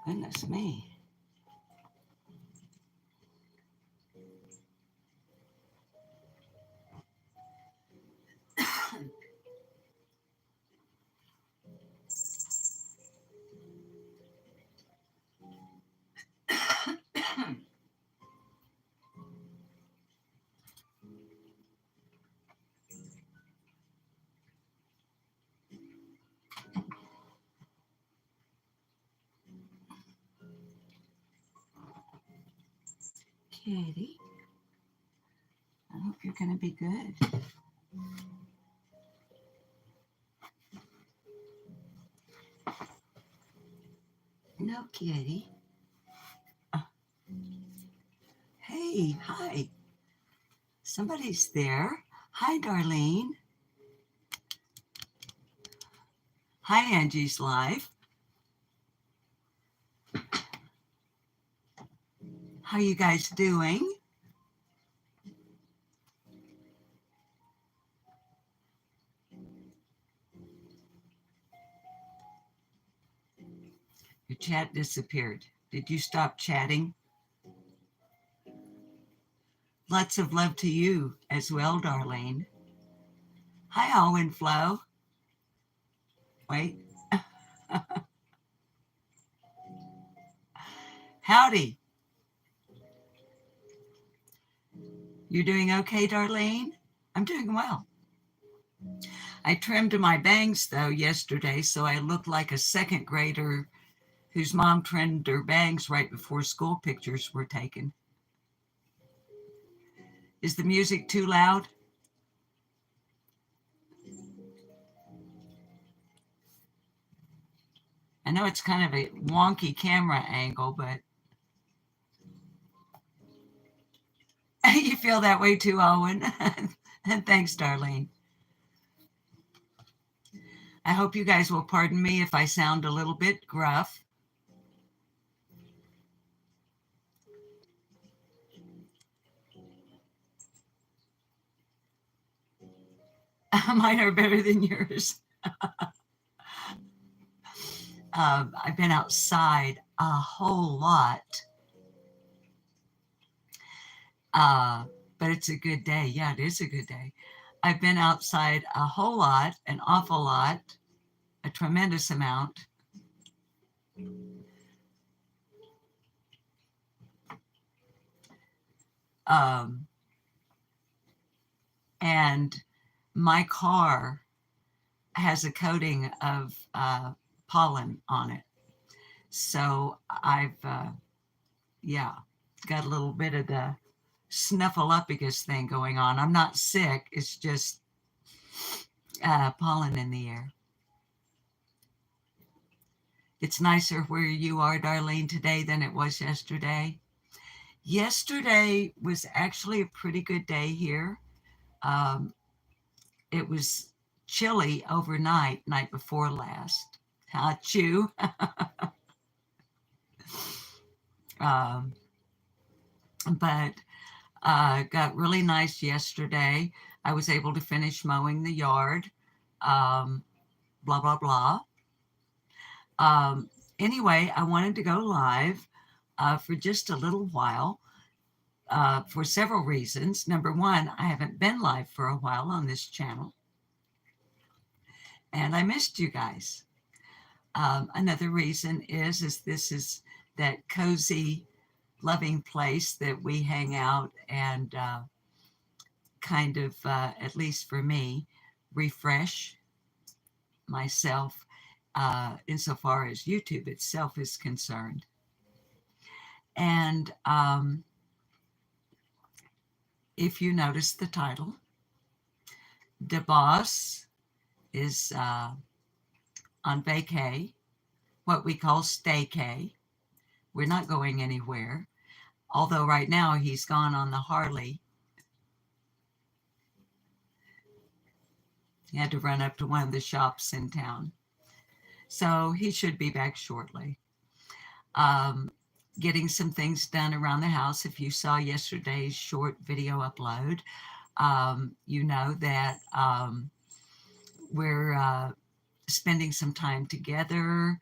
Goodness me. Kitty, I hope you're going to be good. No, Kitty. Uh, hey, hi. Somebody's there. Hi, Darlene. Hi, Angie's Life. How you guys doing? Your chat disappeared. Did you stop chatting? Lots of love to you as well, Darlene. Hi, Alwyn Flo. Wait. Howdy. You doing okay, Darlene? I'm doing well. I trimmed my bangs, though, yesterday, so I looked like a second grader whose mom trimmed her bangs right before school pictures were taken. Is the music too loud? I know it's kind of a wonky camera angle, but you feel that way too, Owen. And thanks, Darlene. I hope you guys will pardon me if I sound a little bit gruff. Mine are better than yours. I've been outside a whole lot, but it's a good day. Yeah, it is a good day. I've been outside a whole lot, an awful lot, a tremendous amount. Um, and my car has a coating of pollen on it. So I've, yeah, got a little bit of the snuffleupagus thing going on. I'm not sick, it's just pollen in the air. It's nicer where you are, Darlene, today than it was yesterday. Yesterday was actually a pretty good day here. Um, it was chilly overnight, night before last. Chew. um, but got really nice yesterday. I was able to finish mowing the yard. Um, blah, blah, blah. Anyway, I wanted to go live for just a little while for several reasons. Number one, I haven't been live for a while on this channel, and I missed you guys. Another reason is this is that cozy, loving place that we hang out and kind of, at least for me, refresh myself insofar as YouTube itself is concerned. And if you notice the title, DeBoss is on vacay, what we call staycay. We're not going anywhere, although right now he's gone on the Harley. He had to run up to one of the shops in town. So he should be back shortly. Getting some things done around the house. If you saw yesterday's short video upload, you know that we're spending some time together,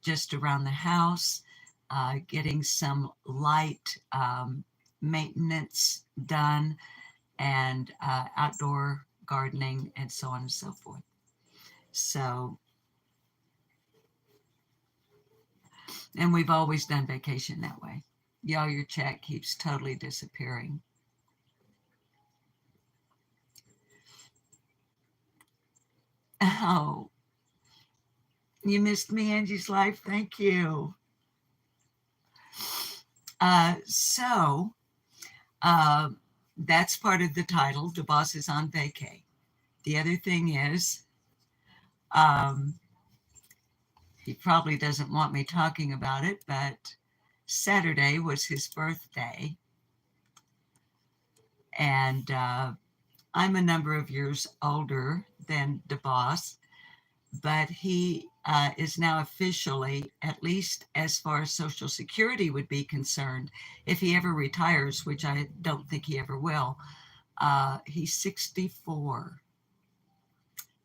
just around the house, getting some light maintenance done, and outdoor gardening, and so on and so forth. So, and we've always done vacation that way. Y'all, your chat keeps totally disappearing. Oh, you missed me, Angie's Life. Thank you. So that's part of the title. The boss is on vacay. The other thing is, he probably doesn't want me talking about it, but Saturday was his birthday. And I'm a number of years older than the boss, but he is now officially, at least as far as Social Security would be concerned, if he ever retires, which I don't think he ever will, he's 64.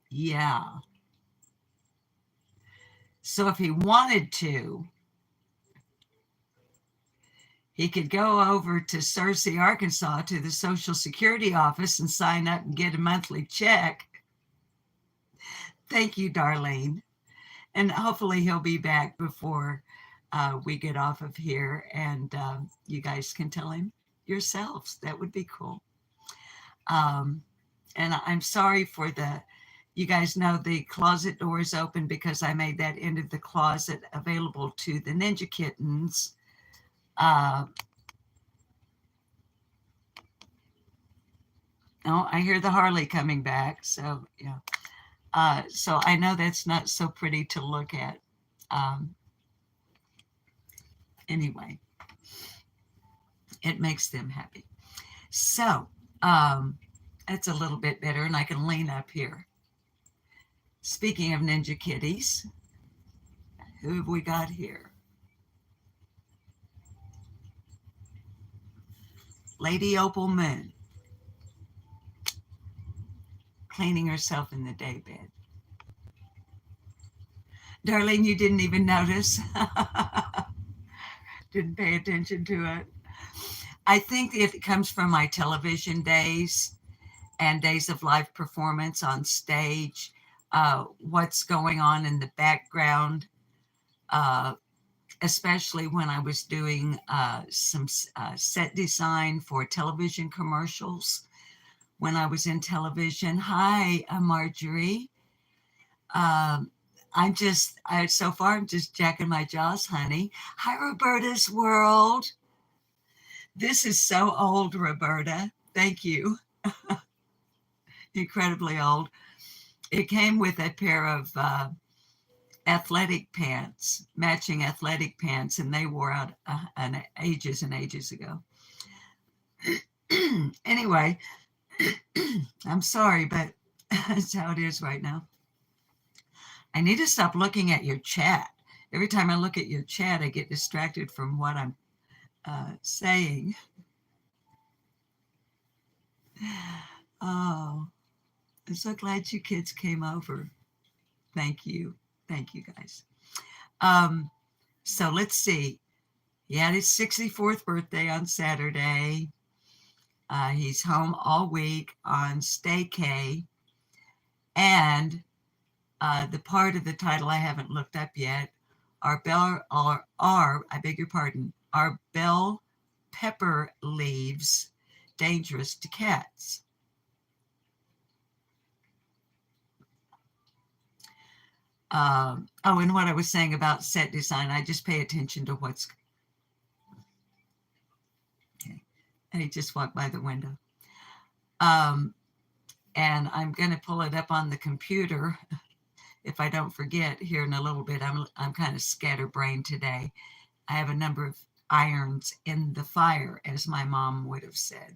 Yeah. So if he wanted to, he could go over to Searcy, Arkansas, to the Social Security office and sign up and get a monthly check. Thank you, Darlene. And hopefully he'll be back before we get off of here, and you guys can tell him yourselves. That would be cool. And I'm sorry for you guys know the closet door is open because I made that end of the closet available to the Ninja Kittens. Oh, I hear the Harley coming back. So, yeah. So I know that's not so pretty to look at. Anyway, it makes them happy. So, that's a little bit better, and I can lean up here. Speaking of Ninja Kitties, who have we got here? Lady Opal Moon, cleaning herself in the daybed. Darlene, you didn't even notice. Didn't pay attention to it. I think it comes from my television days and days of live performance on stage, what's going on in the background, especially when I was doing some set design for television commercials. When I was in television. Hi, Marjorie. So far, I'm just jacking my jaws, honey. Hi, Roberta's World. This is so old, Roberta. Thank you. Incredibly old. It came with a pair of athletic pants, matching athletic pants, and they wore out ages and ages ago. Anyway, I'm sorry, but that's how it is right now. I need to stop looking at your chat. Every time I look at your chat, I get distracted from what I'm saying. Oh, I'm so glad you kids came over. Thank you. Thank you, guys. So let's see. He had his 64th birthday on Saturday. He's home all week on staycay. And the part of the title I haven't looked up yet, are bell pepper leaves dangerous to cats? And what I was saying about set design, I just pay attention to what's, okay, and he just walked by the window. And I'm going to pull it up on the computer if I don't forget here in a little bit. I'm kind of scatterbrained today. I have a number of irons in the fire, as my mom would have said.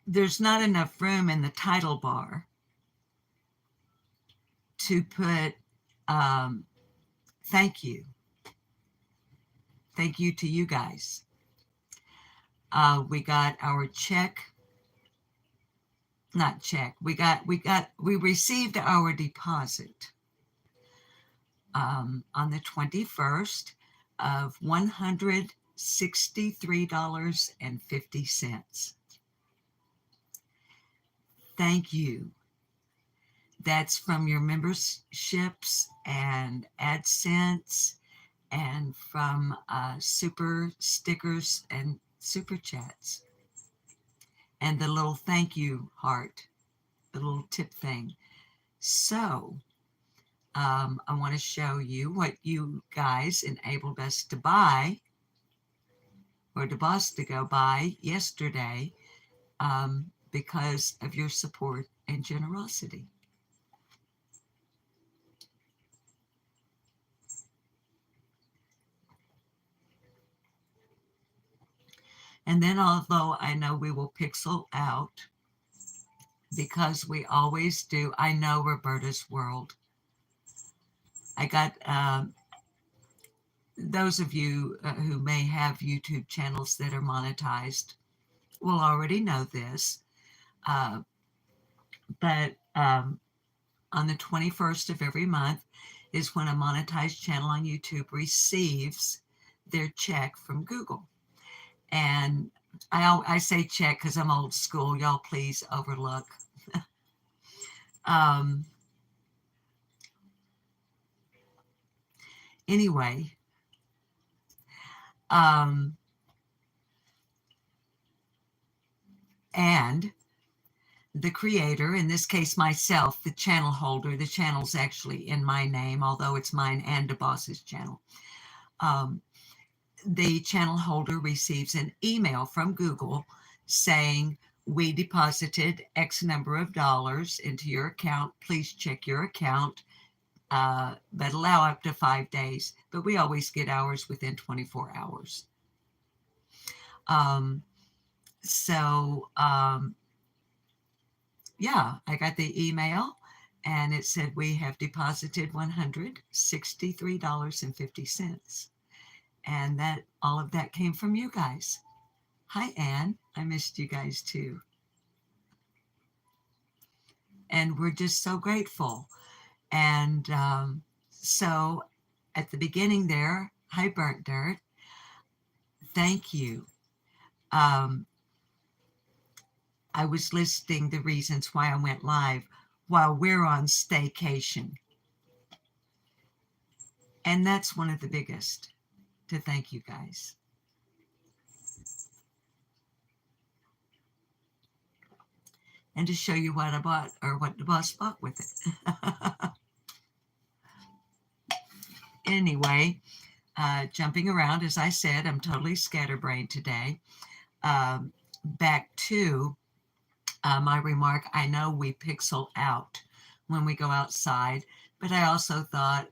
There's not enough room in the title bar to put thank you. Thank you to you guys. We got our check not check. We received our deposit on the 21st of $163.50. Thank you. That's from your memberships and AdSense and from super stickers and super chats and the little thank you heart, the little tip thing. So I want to show you what you guys enabled us to buy, or the boss to go buy yesterday, because of your support and generosity. And then, although I know we will pixel out, because we always do, I know Roberta's World. I got those of you who may have YouTube channels that are monetized will already know this. But on the 21st of every month is when a monetized channel on YouTube receives their check from Google. And I say check because I'm old school. Y'all please overlook. Anyway, and the creator, in this case myself, the channel holder, the channel's actually in my name, although it's mine and the boss's channel. The channel holder receives an email from Google saying, we deposited X number of dollars into your account. Please check your account, but allow up to 5 days. But we always get ours within 24 hours. Yeah, I got the email and it said we have deposited $163.50. And that all of that came from you guys. Hi, Anne. I missed you guys too. And we're just so grateful. And so at the beginning there, hi, Burnt Dirt. Thank you. I was listing the reasons why I went live while we're on staycation. And that's one of the biggest, to thank you guys. And to show you what I bought, or what the boss bought with it. Anyway, jumping around, as I said, I'm totally scatterbrained today. Back to my remark, I know we pixel out when we go outside, but I also thought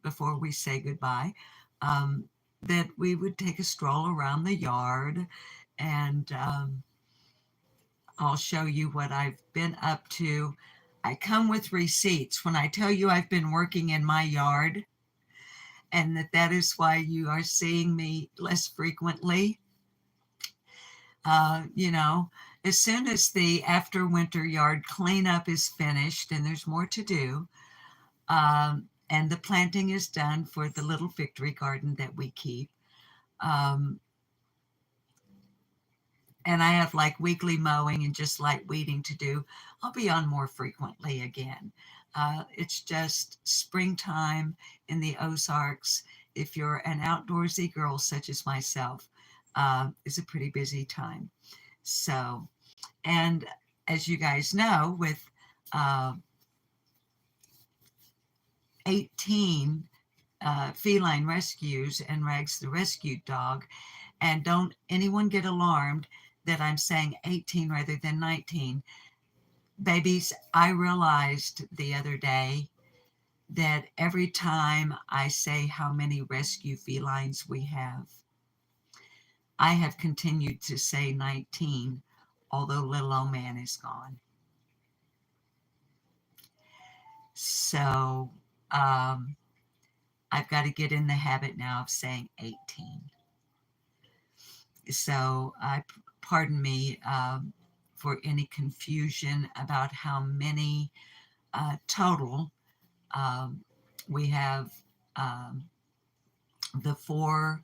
before we say goodbye that we would take a stroll around the yard, and I'll show you what I've been up to. I come with receipts when I tell you I've been working in my yard, and that is why you are seeing me less frequently. You know, as soon as the after winter yard cleanup is finished, and there's more to do, and the planting is done for the little victory garden that we keep, and I have like weekly mowing and just light weeding to do, I'll be on more frequently again. It's just springtime in the Ozarks. If you're an outdoorsy girl such as myself, it's a pretty busy time. So, and as you guys know, with 18 feline rescues and Rags the rescue dog, and don't anyone get alarmed that I'm saying 18 rather than 19. Babies, I realized the other day that every time I say how many rescue felines we have, I have continued to say 19, although little old man is gone. So I've got to get in the habit now of saying 18. So pardon me for any confusion about how many total. We have the four,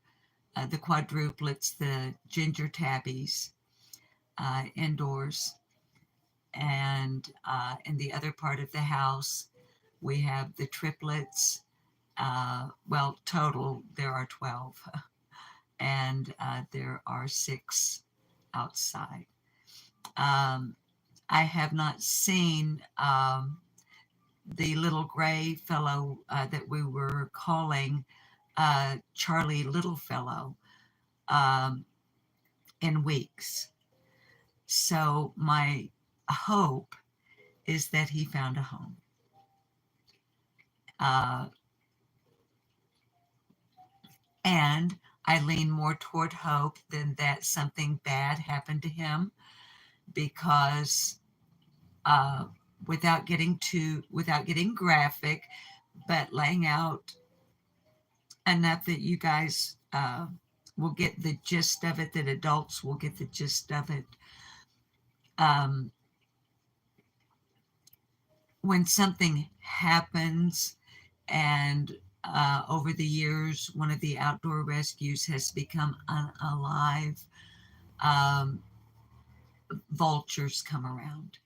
the quadruplets, the ginger tabbies indoors. And in the other part of the house, we have the triplets. Well, total, there are 12. And there are 6 outside. I have not seen the little gray fellow that we were calling Charlie Littlefellow in weeks. So my hope is that he found a home. And I lean more toward hope than that something bad happened to him, because without getting graphic, but laying out enough that you guys will get the gist of it, that adults will get the gist of it. When something happens, and over the years, one of the outdoor rescues has become unalive, vultures come around,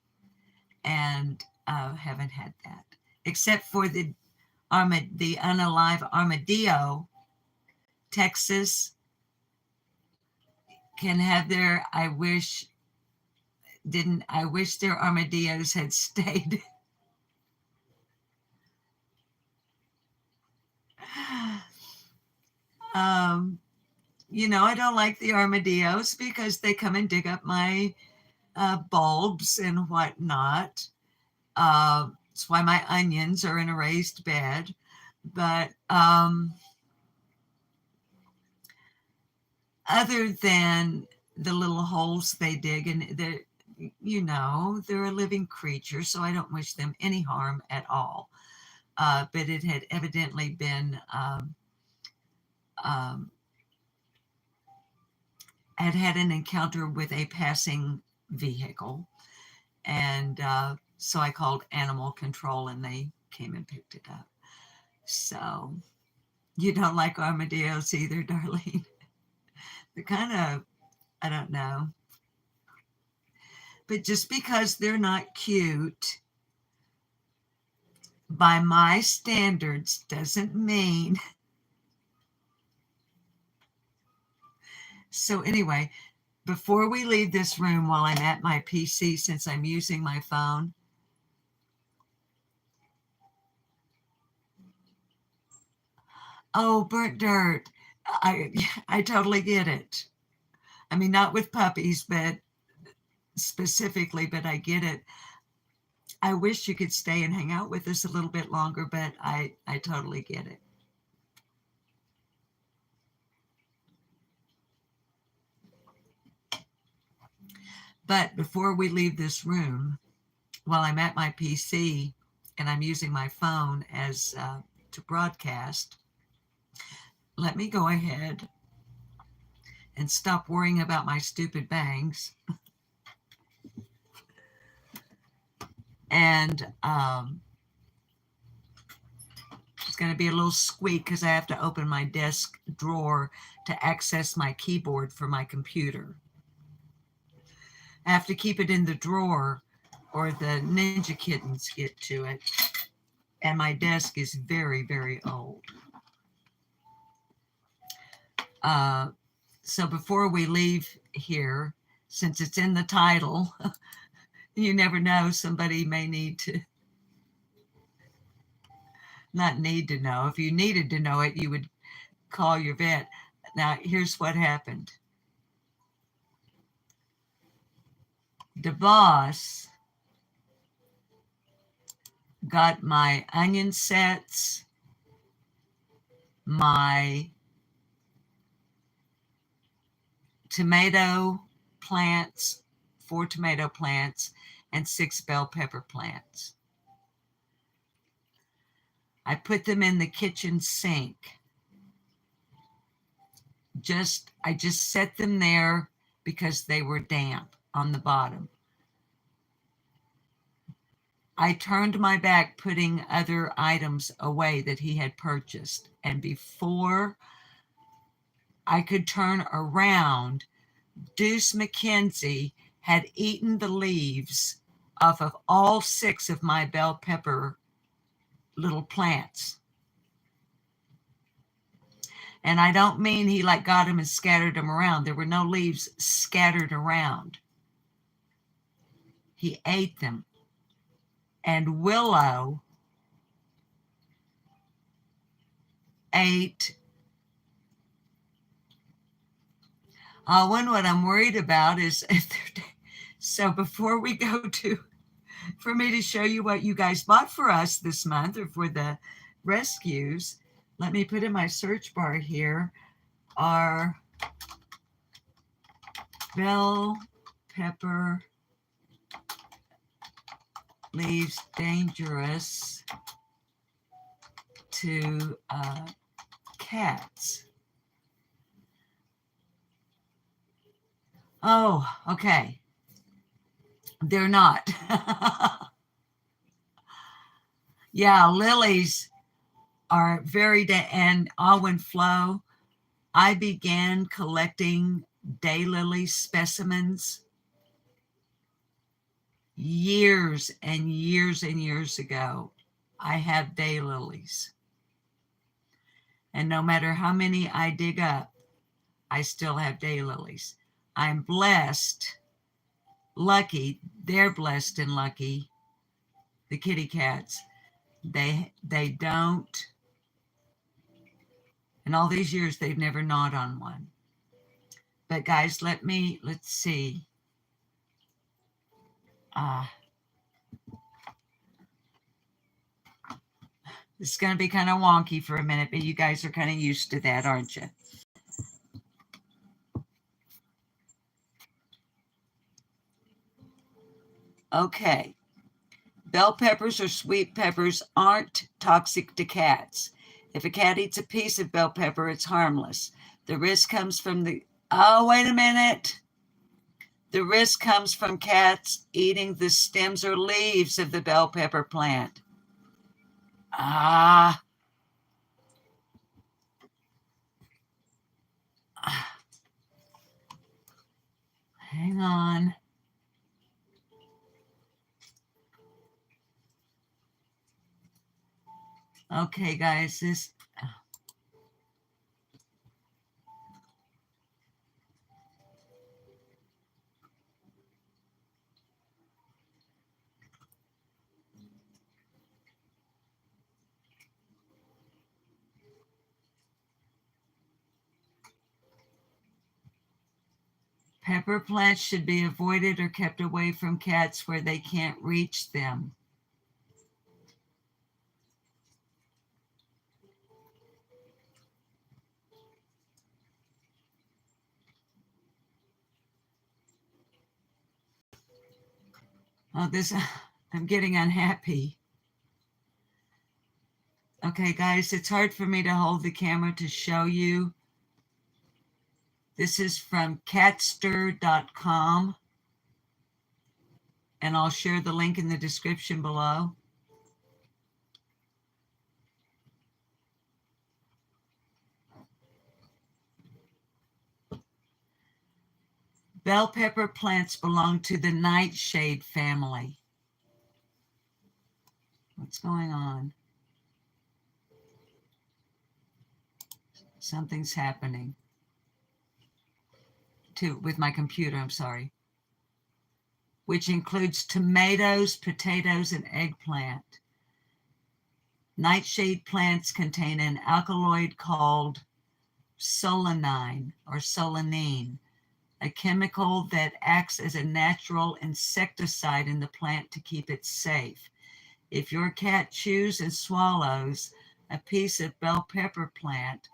and haven't had that, except for the unalive armadillo. Texas can have their, I wish their armadillos had stayed. I don't like the armadillos because they come and dig up my bulbs and whatnot. That's why my onions are in a raised bed. But other than the little holes they dig, and they're a living creature, so I don't wish them any harm at all. But it had evidently been had an encounter with a passing vehicle, and so I called animal control, and they came and picked it up. So you don't like armadillos either, Darlene? They're kind of, I don't know. But just because they're not cute, by my standards, doesn't mean. So anyway, before we leave this room while I'm at my PC, since I'm using my phone, oh, burnt dirt. I totally get it. I mean, not with puppies, but specifically, but I get it. I wish you could stay and hang out with us a little bit longer, but I totally get it. But before we leave this room, while I'm at my PC and I'm using my phone as to broadcast, let me go ahead and stop worrying about my stupid bangs. And it's going to be a little squeak because I have to open my desk drawer to access my keyboard for my computer. I have to keep it in the drawer or the Ninja Kittens get to it. And my desk is very, very old. So before we leave here, since it's in the title, you never know, somebody may need to, not need to know. If you needed to know it, you would call your vet. Now, here's what happened. DeVos got my onion sets, my tomato plants, 4 tomato plants, and 6 bell pepper plants. I put them in the kitchen sink. I just set them there because they were damp on the bottom. I turned my back, putting other items away that he had purchased. And before I could turn around, Deuce McKenzie had eaten the leaves off of all 6 of my bell pepper little plants. And I don't mean he like got them and scattered them around. There were no leaves scattered around. He ate them. And Willow ate. Owen, what I'm worried about is, so before we go to, for me to show you what you guys bought for us this month or for the rescues, let me put in my search bar here, are bell pepper leaves dangerous to cats. Oh, okay. They're not. Yeah, lilies are very, and Alwyn Flo, I began collecting daylily specimens years and years and years ago. I have daylilies. And no matter how many I dig up, I still have daylilies. I'm blessed, lucky, they're blessed and lucky, the kitty cats. They don't, in all these years, they've never gnawed on one. But guys, let's see. This is going to be kind of wonky for a minute, but you guys are kind of used to that, aren't you? Okay. Bell peppers or sweet peppers aren't toxic to cats. If a cat eats a piece of bell pepper, it's harmless. The risk comes from wait a minute. The risk comes from cats eating the stems or leaves of the bell pepper plant. Hang on. Okay, guys, pepper plants should be avoided or kept away from cats where they can't reach them. Oh, I'm getting unhappy. Okay, guys, it's hard for me to hold the camera to show you. This is from catster.com, and I'll share the link in the description below. Bell pepper plants belong to the nightshade family. What's going on? Something's happening with my computer, I'm sorry. Which includes tomatoes, potatoes, and eggplant. Nightshade plants contain an alkaloid called solanine or solanine, a chemical that acts as a natural insecticide in the plant to keep it safe. If your cat chews and swallows a piece of bell pepper plant,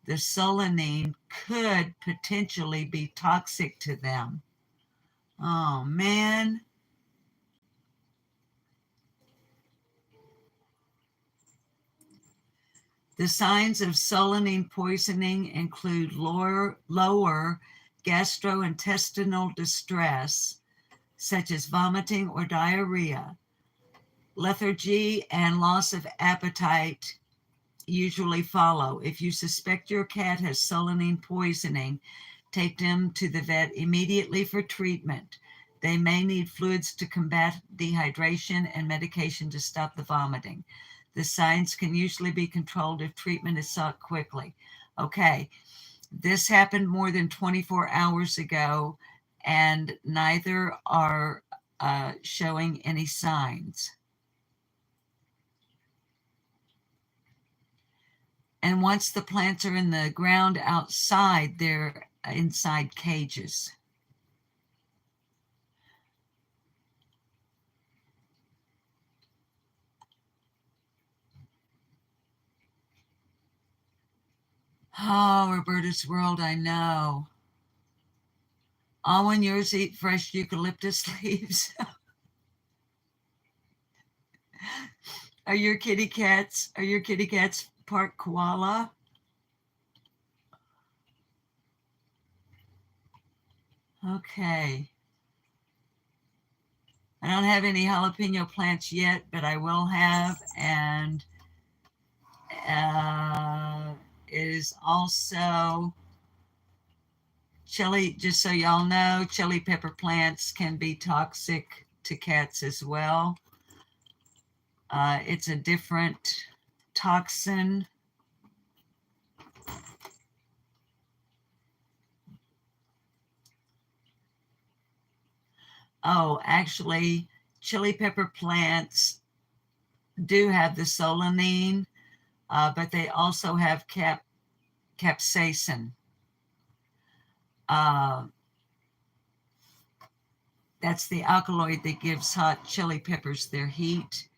the solanine could potentially be toxic to them. Oh, man. The signs of solanine poisoning include lower gastrointestinal distress, such as vomiting or diarrhea, Lethargy and loss of appetite usually follow. If you suspect your cat has solanine poisoning, take them to the vet immediately for treatment. They may need fluids to combat dehydration and medication to stop the vomiting. The signs can usually be controlled if treatment is sought quickly. Okay, this happened more than 24 hours ago, and neither are showing any signs. And once the plants are in the ground outside, they're inside cages. Oh, Roberta's World, I know. All when yours eat fresh eucalyptus leaves. Are your kitty cats part koala? Okay. I don't have any jalapeno plants yet, but I will have, and is also chili. Just so y'all know, chili pepper plants can be toxic to cats as well. It's a different toxin. Oh, actually, chili pepper plants do have the solanine, but they also have capsaicin. That's the alkaloid that gives hot chili peppers their heat.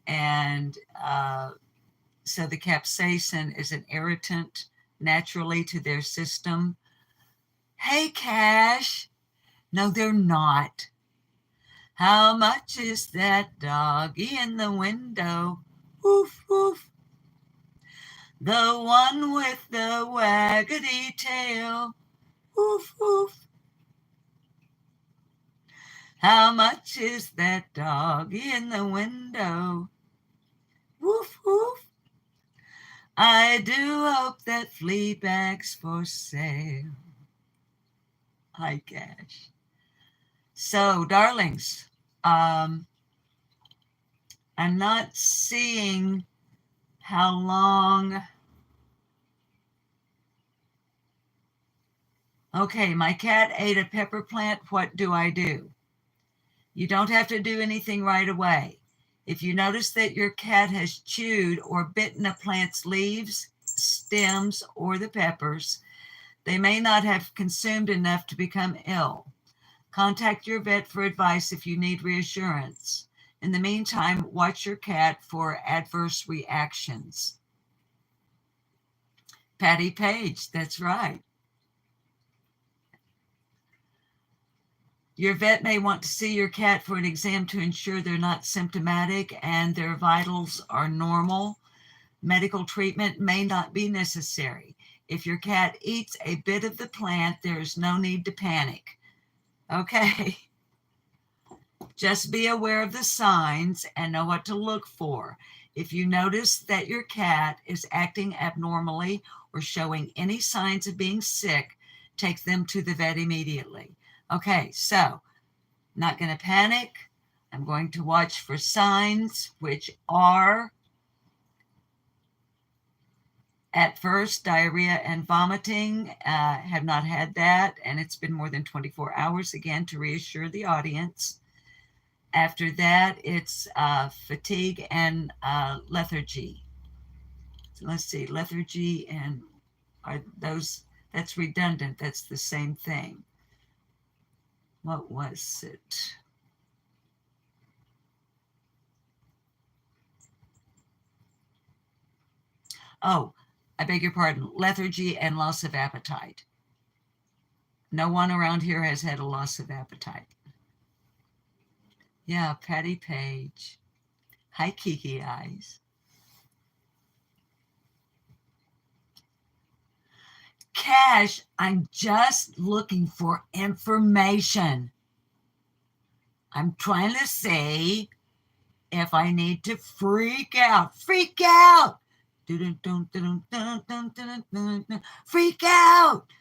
And so the capsaicin is an irritant naturally to their system. Hey, Cash. No, they're not. How much is that doggy in the window? Woof, woof. The one with the waggedy tail. Woof, woof. How much is that doggy in the window? Woof, woof. I do hope that Fleabag's for sale. Hi, Cash. So, darlings, I'm not seeing how long. Okay, my cat ate a pepper plant. What do I do? You don't have to do anything right away. If you notice that your cat has chewed or bitten a plant's leaves, stems, or the peppers, they may not have consumed enough to become ill. Contact your vet for advice if you need reassurance. In the meantime, watch your cat for adverse reactions. Patty Page, that's right. Your vet may want to see your cat for an exam to ensure they're not symptomatic and their vitals are normal. Medical treatment may not be necessary. If your cat eats a bit of the plant, there is no need to panic. Okay. Just be aware of the signs and know what to look for. If you notice that your cat is acting abnormally or showing any signs of being sick, take them to the vet immediately. Okay, so not going to panic. I'm going to watch for signs, which are at first diarrhea and vomiting. Have not had that, and it's been more than 24 hours, again, to reassure the audience. After that, it's fatigue and lethargy. So let's see, lethargy and are those, that's redundant. That's the same thing. What was it? Oh, I beg your pardon. Lethargy and loss of appetite. No one around here has had a loss of appetite. Yeah, Patty Page. Hi, Kiki Eyes. Cash, I'm just looking for information. I'm trying to say if I need to freak out, freak out. Freak out.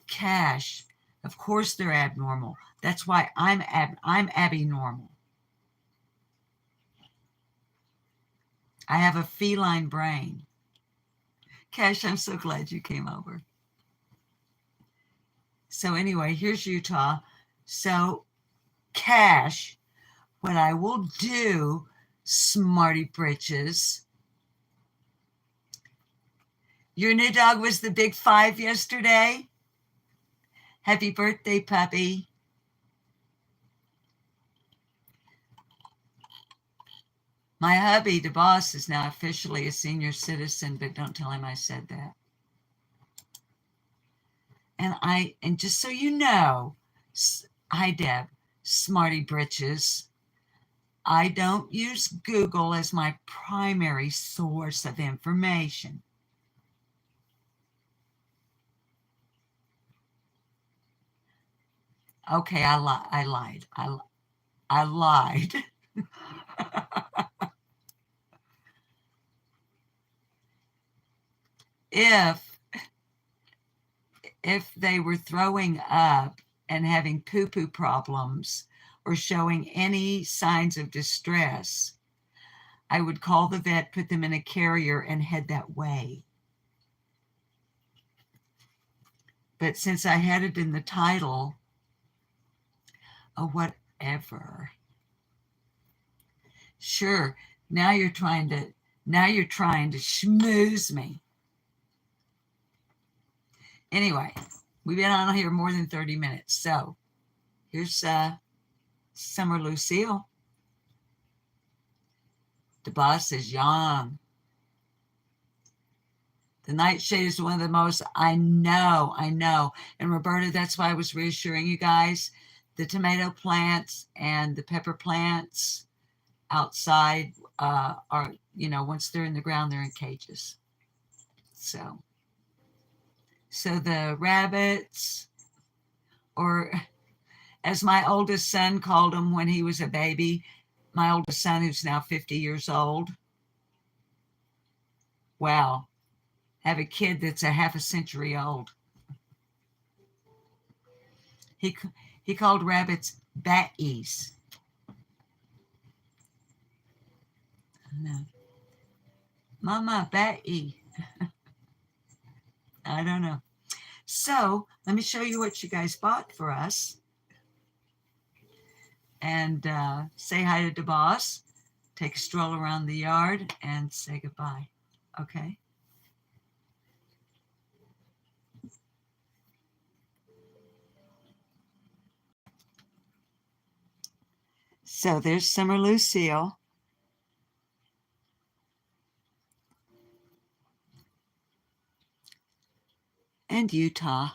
Cash. Of course they're abnormal. That's why I'm Abby normal. I have a feline brain. Cash, I'm so glad you came over. So anyway, here's Utah. So Cash, what I will do, Smarty Britches. Your new dog was the big 5 yesterday. Happy birthday, puppy. My hubby, the boss, is now officially a senior citizen, but don't tell him I said that. And just so you know, hi Deb, Smarty Britches, I don't use Google as my primary source of information. Okay, I lied. I lied. If they were throwing up and having poo-poo problems or showing any signs of distress, I would call the vet, put them in a carrier, and head that way. But since I had it in the title, oh, whatever. Sure, now you're trying to schmooze me. Anyway, we've been on here more than 30 minutes. So here's Summer Lucille. The boss is young. The nightshade is one of the most, I know. And Roberta, that's why I was reassuring you guys. The tomato plants and the pepper plants outside are, once they're in the ground, they're in cages. So the rabbits, or as my oldest son called them when he was a baby, my oldest son, who's now 50 years old. Wow. Have a kid that's a half a century old. He called rabbits batties. No. Mama, batty. I don't know. So let me show you what you guys bought for us. And say hi to the boss. Take a stroll around the yard and say goodbye. Okay? So there's Summer Lucille. And Utah.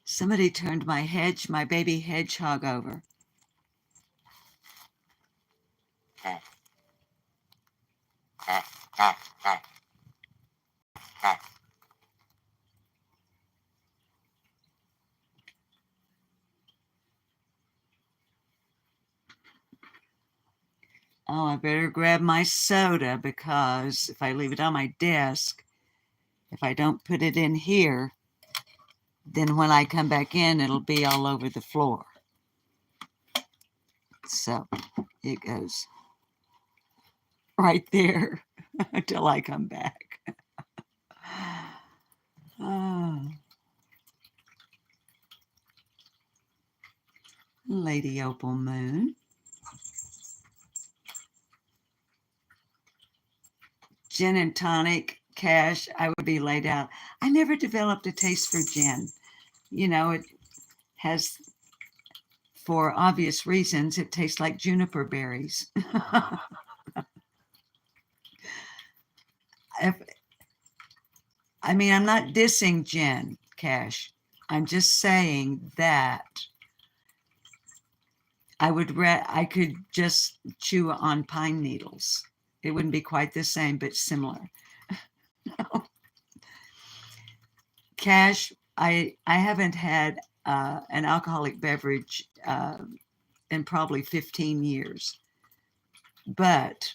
Somebody turned my baby hedgehog over. Oh, I better grab my soda, because if I leave it on my desk, if I don't put it in here, then when I come back in, it'll be all over the floor. So it goes right there until I come back. Oh. Lady Opal Moon. Gin and tonic, Cash, I would be laid out. I never developed a taste for gin. It has, for obvious reasons, it tastes like juniper berries. I'm not dissing gin, Cash. I'm just saying that I could just chew on pine needles. It wouldn't be quite the same, but similar. Cash, I haven't had an alcoholic beverage in probably 15 years, but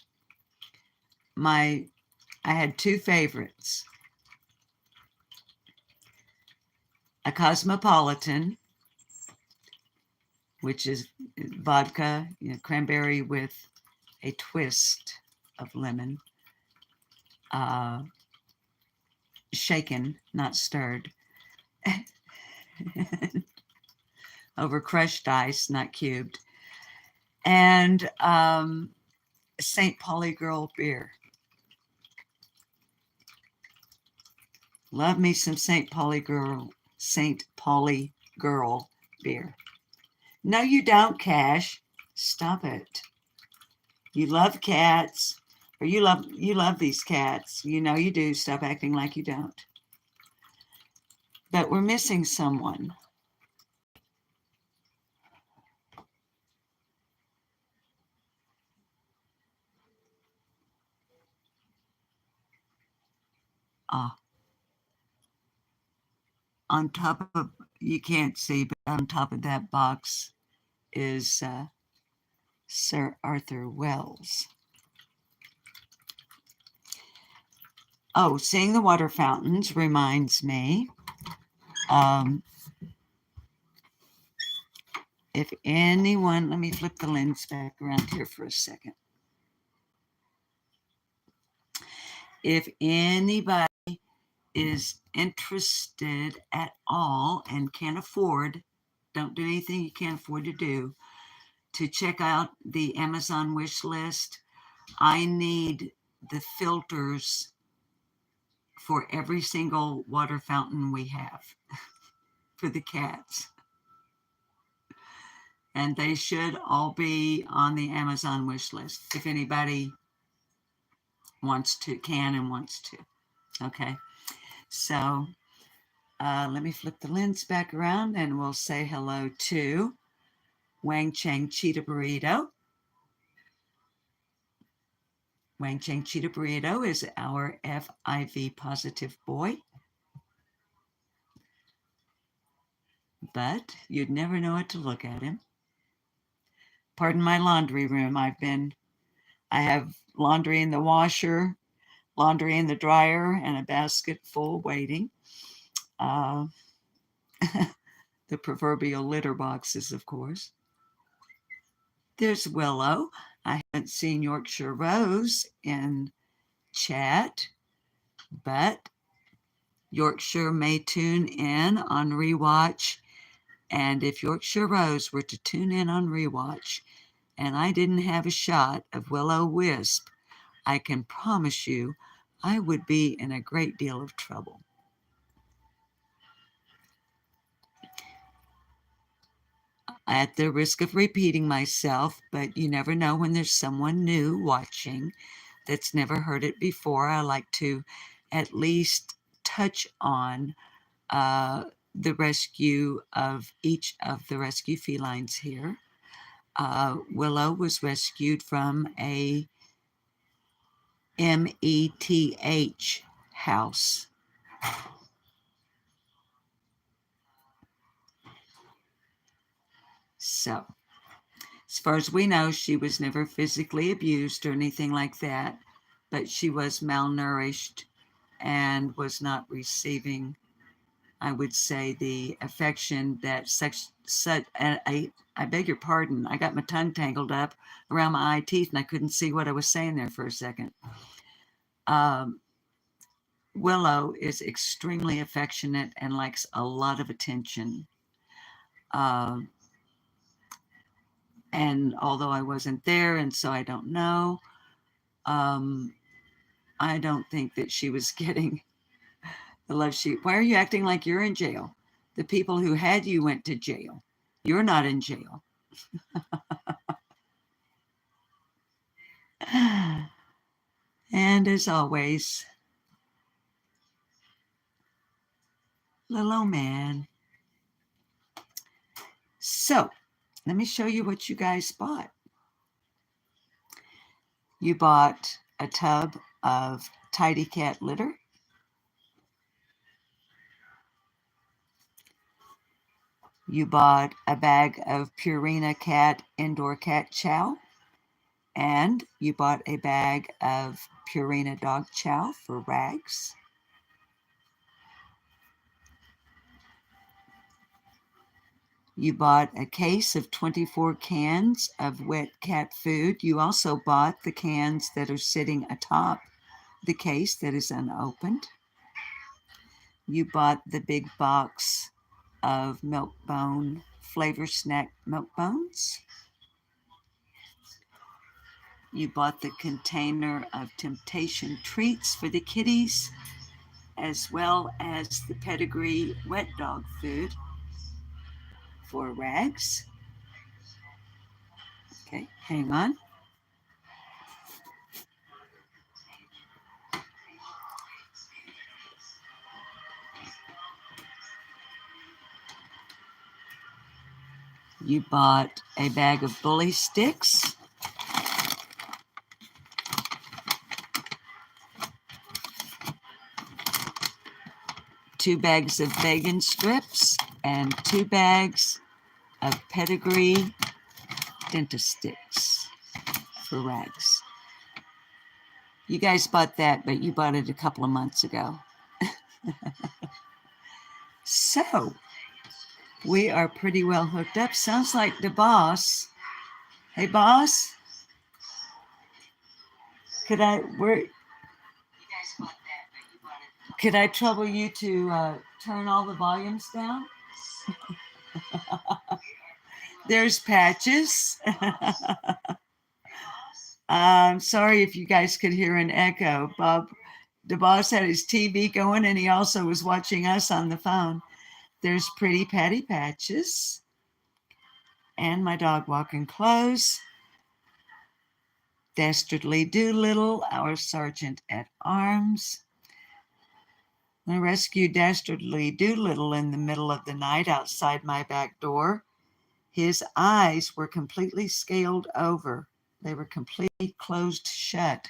I had two favorites: a Cosmopolitan, which is vodka, cranberry with a twist of lemon, shaken, not stirred, over crushed ice, not cubed, and St. Pauli Girl beer. Love me some St. Pauli Girl beer. No, you don't, Cash. Stop it. You love cats, or you love these cats. You know you do. Stop acting like you don't. But we're missing someone. On top of, you can't see, but on top of that box is Sir Arthur Wells. Oh, seeing the water fountains reminds me, if anyone, let me flip the lens back around here for a second. If anybody is interested at all and can afford, don't do anything you can't afford to do, to check out the Amazon wish list. I need the filters for every single water fountain we have for the cats. And they should all be on the Amazon wish list if anybody can and wants to. Okay. So let me flip the lens back around and we'll say hello to Wang Chang Cheetah Burrito. Wang Chang Cheetah Burrito is our FIV positive boy. But you'd never know it to look at him. Pardon my laundry room. I have laundry in the washer, laundry in the dryer, and a basket full waiting. The proverbial litter boxes, of course. There's Willow. I haven't seen Yorkshire Rose in chat, but Yorkshire may tune in on rewatch. And if Yorkshire Rose were to tune in on rewatch and I didn't have a shot of Will-O-Wisp, I can promise you I would be in a great deal of trouble. At the risk of repeating myself, but you never know when there's someone new watching that's never heard it before, I like to at least touch on the rescue of each of the rescue felines here. Willow was rescued from a METH house. So, as far as we know, she was never physically abused or anything like that, but she was malnourished and was not receiving, I would say, the affection that I beg your pardon, I got my tongue tangled up around my eye teeth and I couldn't see what I was saying there for a second. Willow is extremely affectionate and likes a lot of attention. And although I wasn't there and so I don't know, I don't think that she was getting the love she... Why are you acting like you're in jail? The people who had you went to jail. You're not in jail. And as always, little old man. So, let me show you what you guys bought. You bought a tub of Tidy Cat litter. You bought a bag of Purina Cat indoor cat chow, and you bought a bag of Purina dog chow for Rags. You bought a case of 24 cans of wet cat food. You also bought the cans that are sitting atop the case that is unopened. You bought the big box of Milk-Bone flavor snack Milk-Bones. You bought the container of Temptation treats for the kitties, as well as the Pedigree wet dog food for Rags. Okay, hang on. You bought a bag of bully sticks. Two bags of vegan strips and 2 bags of Pedigree dentist sticks for Rags. You guys bought that, but you bought it a couple of months ago. So we are pretty well hooked up. Sounds like the boss. Hey, boss. Could I trouble you to turn all the volumes down? There's Patches. I'm sorry if you guys could hear an echo. Bob, the boss had his TV going, and he also was watching us on the phone. There's Pretty Patty Patches. And my dog walking close. Dastardly Doolittle, our sergeant at arms. I rescued Dastardly Doolittle in the middle of the night outside my back door. His eyes were completely scaled over. They were completely closed shut.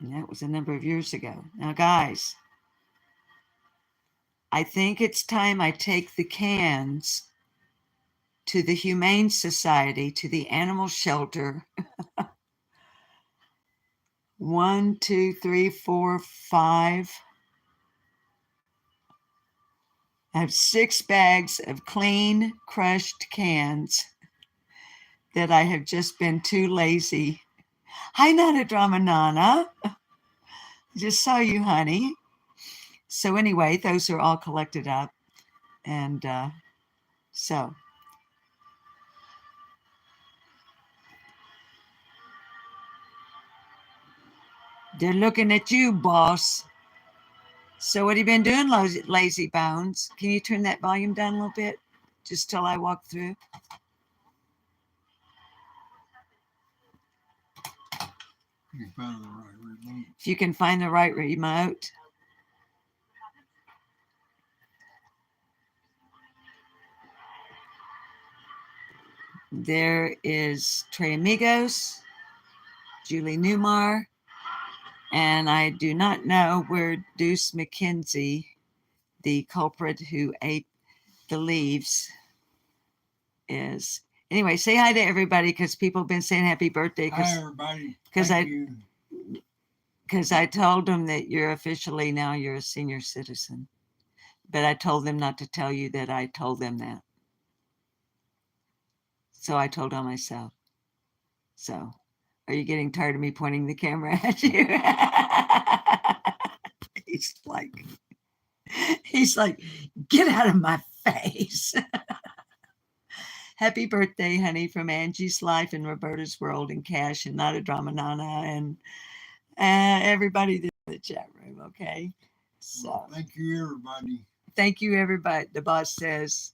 And that was a number of years ago. Now, guys, I think it's time I take the cans to the Humane Society, to the animal shelter. 1, 2, 3, 4, 5. I have 6 bags of clean, crushed cans that I have just been too lazy. Hi, Nana Drama Nana. Just saw you, honey. So anyway, those are all collected up. And so they're looking at you, boss. So what have you been doing, lazy bones? Can you turn that volume down a little bit? Just till I walk through. If you can find the right remote. There is Trey Amigos, Julie Newmar, and I do not know where Deuce McKenzie, the culprit who ate the leaves, is. Anyway, say hi to everybody, because people have been saying happy birthday. Hi, everybody. Because I told them that you're officially now you're a senior citizen. But I told them not to tell you that I told them that. So I told on myself. So, are you getting tired of me pointing the camera at you? He's like, get out of my face. Happy birthday, honey, from Angie's Life and Roberta's World and Cash and Not a Drama Nana and everybody in the chat room, okay? So well, thank you, everybody. Thank you, everybody. The boss says.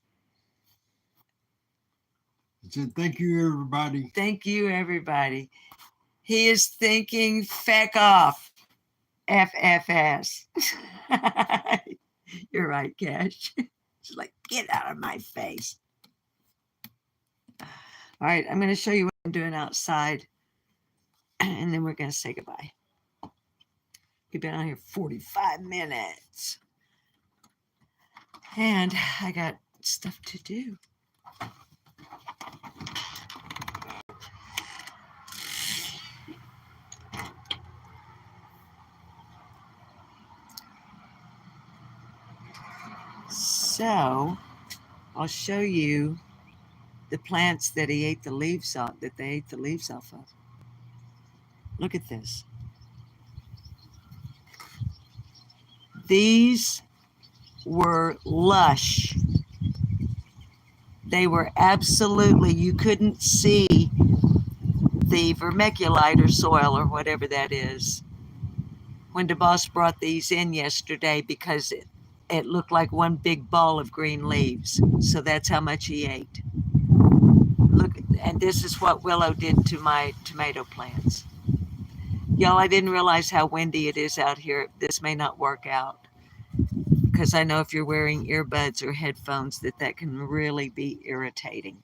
He said, thank you, everybody. Thank you, everybody. He is thinking, feck off, FFS. You're right, Cash. She's like, get out of my face. All right, I'm going to show you what I'm doing outside, and then we're going to say goodbye. We've been on here 45 minutes. And I got stuff to do. So I'll show you the plants that he ate the leaves off, that they ate the leaves off of. Look at this. These were lush. They were absolutely, you couldn't see the vermiculite or soil or whatever that is when DeBoss brought these in yesterday, because it looked like one big ball of green leaves. So that's how much he ate. Look, and this is what Willow did to my tomato plants. Y'all, I didn't realize how windy it is out here. This may not work out, because I know if you're wearing earbuds or headphones that can really be irritating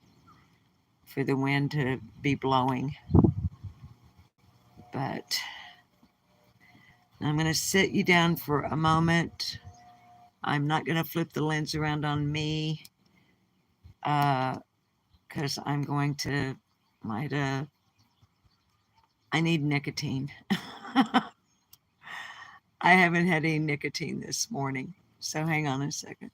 for the wind to be blowing. But I'm going to sit you down for a moment. I'm not going to flip the lens around on me, because I'm going to I need nicotine. I haven't had any nicotine this morning, so hang on a second.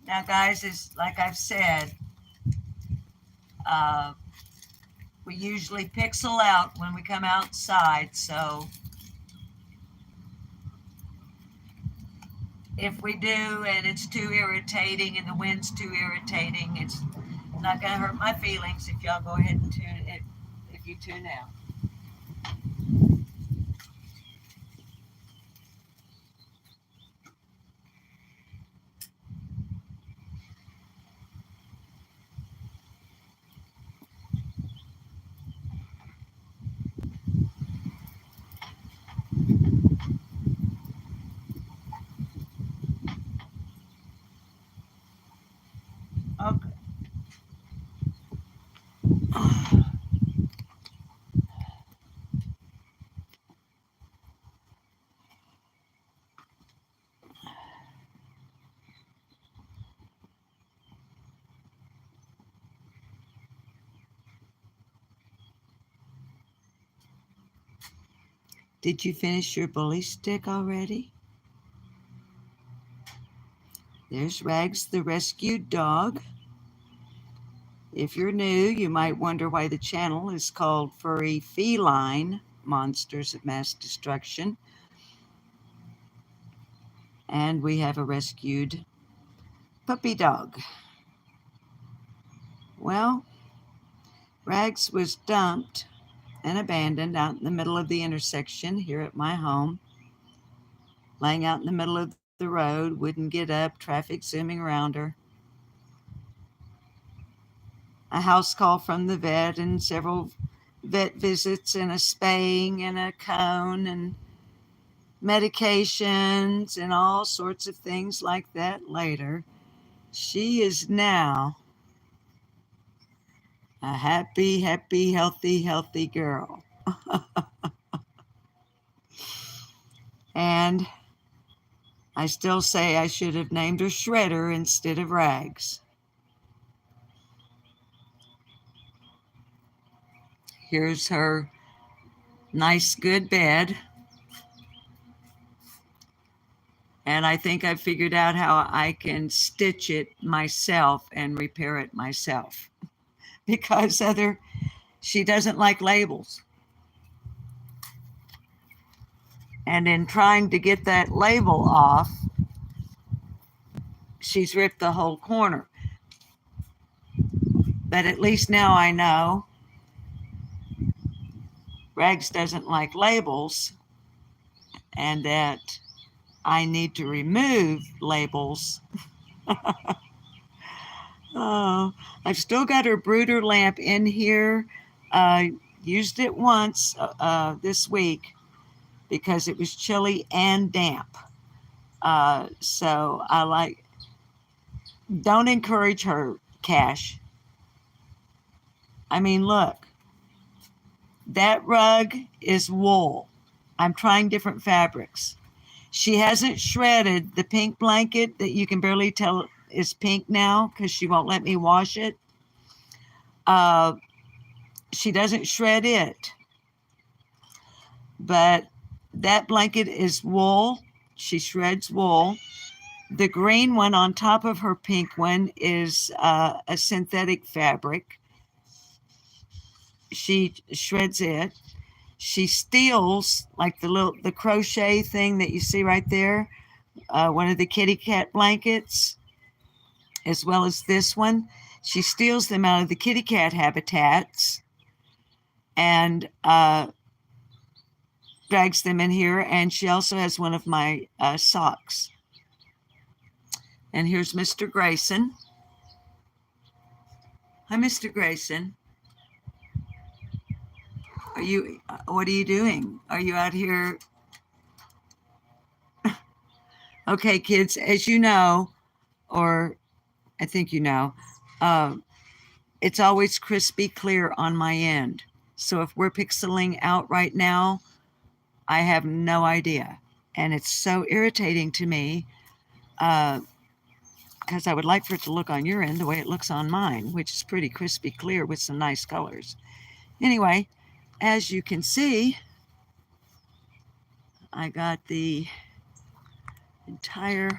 Now, guys, it's like I've said, we usually pixel out when we come outside, so if we do and it's too irritating and the wind's too irritating, it's not going to hurt my feelings if y'all go ahead and tune it, if you tune out. Okay. Did you finish your bully stick already? There's Rags the rescued dog. If you're new, you might wonder why the channel is called Furry Feline Monsters of Mass Destruction. And we have a rescued puppy dog. Well, Rags was dumped and abandoned out in the middle of the intersection here at my home, laying out in the middle of the road, wouldn't get up, traffic zooming around her. A house call from the vet and several vet visits and a spaying and a cone and medications and all sorts of things like that later. She is now a happy, healthy girl. And I still say I should have named her Shredder instead of Rags. Here's her nice, good bed. And I think I figured out how I can stitch it myself and repair it myself. Because she doesn't like labels. And in trying to get that label off, she's ripped the whole corner. But at least now I know Rags doesn't like labels, and that I need to remove labels. Oh, I've still got her brooder lamp in here. Used it once this week because it was chilly and damp. So I like, don't encourage her, Cash. I mean, look, that rug is wool. I'm trying different fabrics. She hasn't shredded the pink blanket that you can barely tell is pink now because she won't let me wash it. She doesn't shred it, but that blanket is wool. She shreds wool. The green one on top of her pink one is a synthetic fabric. She shreds it. She steals, like the crochet thing that you see right there, one of the kitty cat blankets, as well as this one. She steals them out of the kitty cat habitats and drags them in here. And she also has one of my socks. And here's Mr. Grayson. Hi, Mr. Grayson. What are you doing? Are you out here? Okay, kids, as you know, or I think you know, it's always crispy clear on my end. So if we're pixeling out right now, I have no idea. And it's so irritating to me because I would like for it to look on your end the way it looks on mine, which is pretty crispy clear with some nice colors. Anyway, as you can see, I got the entire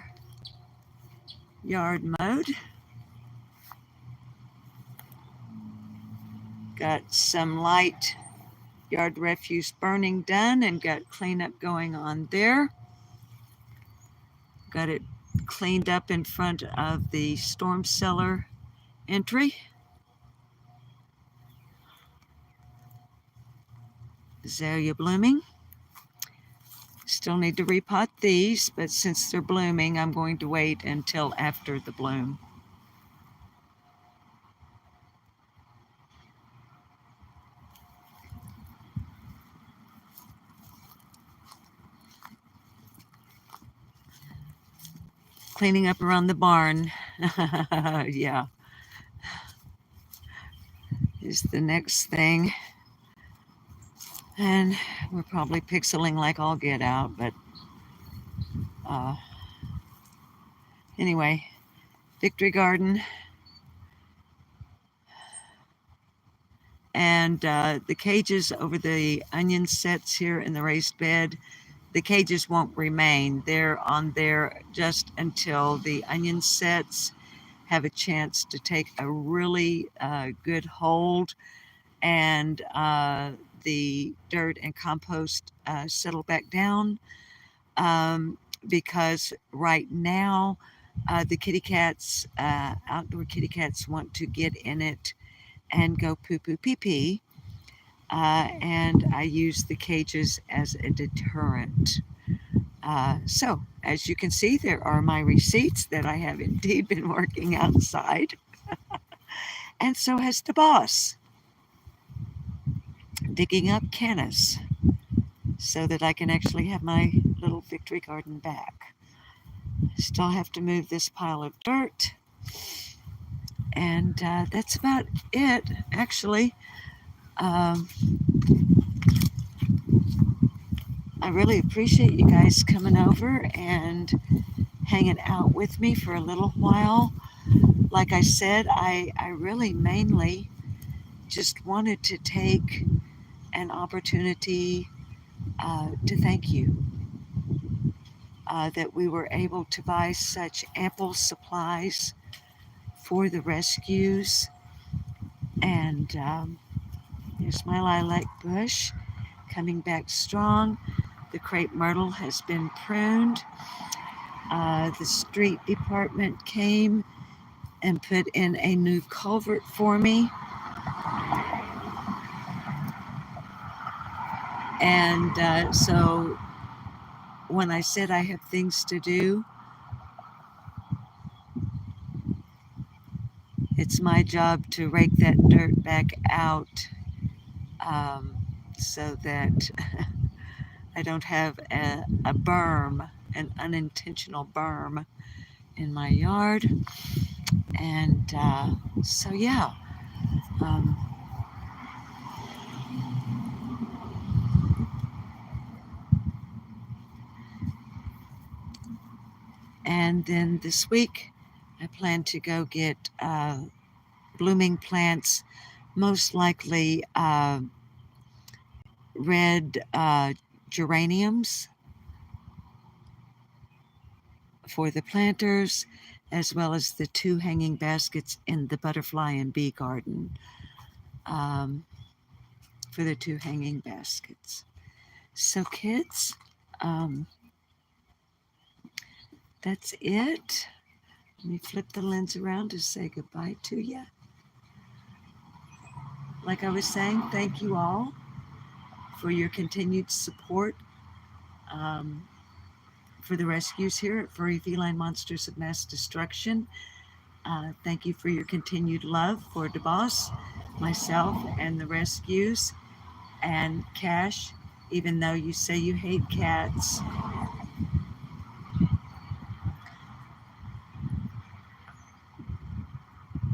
yard mowed. Got some light yard refuse burning done and got cleanup going on there. Got it cleaned up in front of the storm cellar entry. Azalea blooming. Still need to repot these, but since they're blooming, I'm going to wait until after the bloom. Cleaning up around the barn. Yeah. Is the next thing. And we're probably pixeling like all get out, but anyway, Victory Garden. And the cages over the onion sets here in the raised bed, the cages won't remain. They're on there just until the onion sets have a chance to take a really good hold and the dirt and compost settle back down, because right now the kitty cats, outdoor kitty cats, want to get in it and go poo poo pee pee, and I use the cages as a deterrent. So as you can see, there are my receipts that I have indeed been working outside. And so has the boss, digging up cannas so that I can actually have my little Victory Garden back. Still have to move this pile of dirt. And that's about it, actually. I really appreciate you guys coming over and hanging out with me for a little while. Like I said, I really mainly just wanted to take an opportunity to thank you that we were able to buy such ample supplies for the rescues. And here's my lilac bush coming back strong. The crepe myrtle has been pruned. The street department came and put in a new culvert for me. And so when I said I have things to do, it's my job to rake that dirt back out, so that I don't have a berm an unintentional berm in my yard. And so, yeah. Um, and then this week, I plan to go get blooming plants, most likely red geraniums for the planters, as well as the 2 hanging baskets in the butterfly and bee garden for the 2 hanging baskets. So kids, that's it. Let me flip the lens around to say goodbye to you. Like I was saying, thank you all for your continued support for the rescues here at Furry Feline Monsters of Mass Destruction. Thank you for your continued love for DeBoss, myself, and the rescues, and Cash, even though you say you hate cats.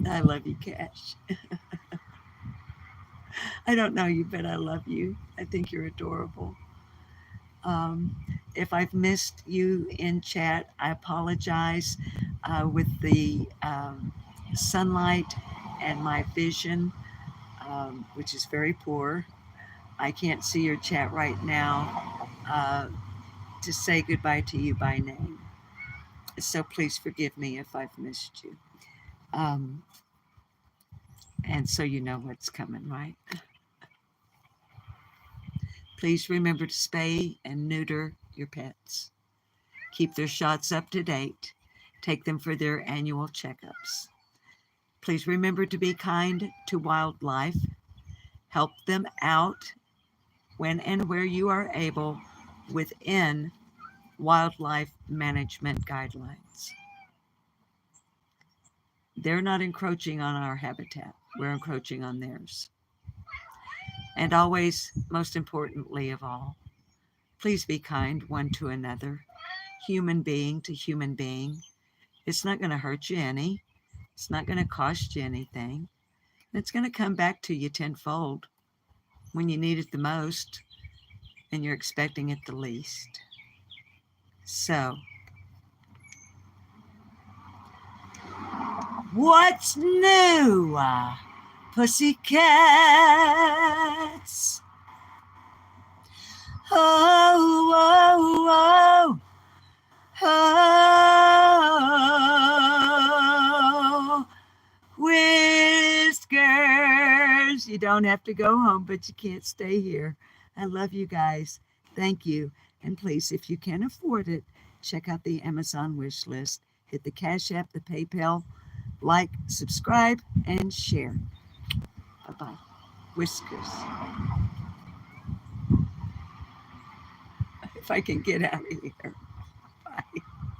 I love you, Cash. I don't know you, but I love you. I think you're adorable. If I've missed you in chat, I apologize. With the sunlight and my vision, which is very poor, I can't see your chat right now to say goodbye to you by name. So please forgive me if I've missed you. And so you know what's coming, right? Please remember to spay and neuter your pets. Keep their shots up to date. Take them for their annual checkups. Please remember to be kind to wildlife. Help them out when and where you are able within wildlife management guidelines. They're not encroaching on our habitat. We're encroaching on theirs. And always, most importantly of all, please be kind one to another, human being to human being. It's not going to hurt you any. It's not going to cost you anything. It's going to come back to you tenfold when you need it the most and you're expecting it the least. So, what's new, pussycats? Oh, oh, oh, oh, Whiskers. You don't have to go home, but you can't stay here. I love you guys. Thank you. And please, if you can afford it, check out the Amazon wish list. Hit the Cash App, the PayPal, like, subscribe, and share. Bye-bye. Whiskers. If I can get out of here.